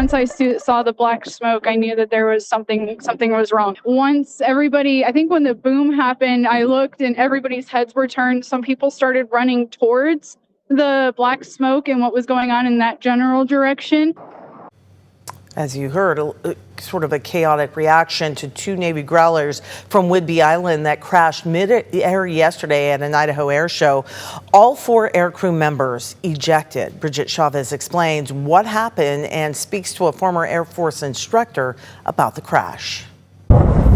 Once I saw the black smoke, I knew that there was something was wrong. Once everybody, I think when the boom happened, I looked and everybody's heads were turned. Some people started running towards the black smoke and what was going on in that general direction. As you heard, sort of a chaotic reaction to two Navy Growlers from Whidbey Island that crashed mid-air yesterday at an Idaho Air Show. All 4 aircrew members ejected. Bridget Chavez explains what happened and speaks to a former Air Force instructor about the crash.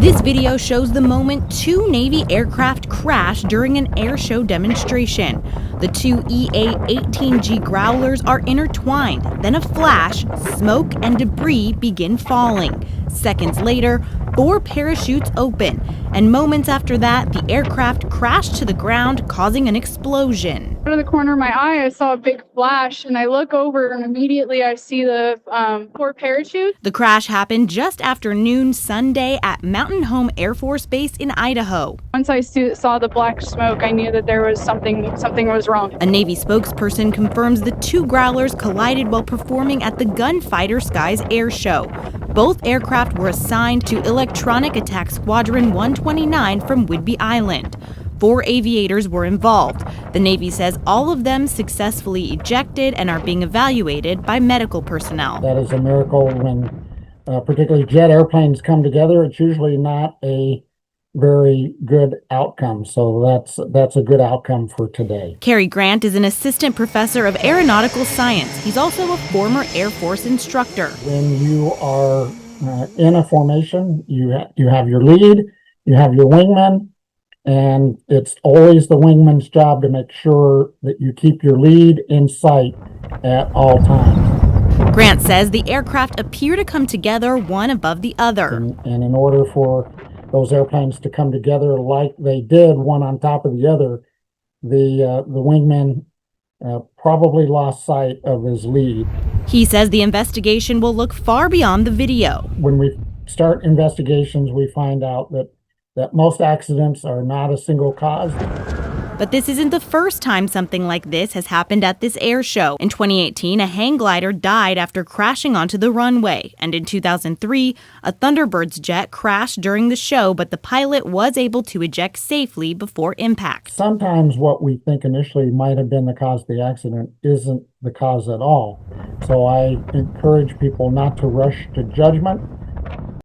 This video shows the moment 2 Navy aircraft crashed during an air show demonstration. The 2 EA-18G Growlers are intertwined. Then a flash, smoke and debris begin falling. Seconds later, 4 parachutes open. And moments after that, the aircraft crashed to the ground, causing an explosion. Out of the corner of my eye, I saw a big flash, and I look over, and immediately I see the 4 parachutes. The crash happened just after noon Sunday at Mountain Home Air Force Base in Idaho. Once I saw the black smoke, I knew that there was something was wrong. A Navy spokesperson confirms the 2 Growlers collided while performing at the Gunfighter Skies Air Show. Both aircraft were assigned to Electronic Attack Squadron 129 from Whidbey Island. 4 aviators were involved. The Navy says all of them successfully ejected and are being evaluated by medical personnel. That is a miracle. When particularly jet airplanes come together, it's usually not a very good outcome. So that's a good outcome for today. Cary Grant is an assistant professor of aeronautical science. He's also a former Air Force instructor. When you are in a formation, you have your lead, you have your wingman, and it's always the wingman's job to make sure that you keep your lead in sight at all times. Grant says the aircraft appear to come together one above the other. And in order for those airplanes to come together like they did, one on top of the other, the wingman probably lost sight of his lead. He says the investigation will look far beyond the video. When we start investigations, we find out that most accidents are not a single cause. But this isn't the first time something like this has happened at this air show. In 2018, a hang glider died after crashing onto the runway. And in 2003, a Thunderbird's jet crashed during the show, but the pilot was able to eject safely before impact. Sometimes what we think initially might have been the cause of the accident isn't the cause at all. So I encourage people not to rush to judgment.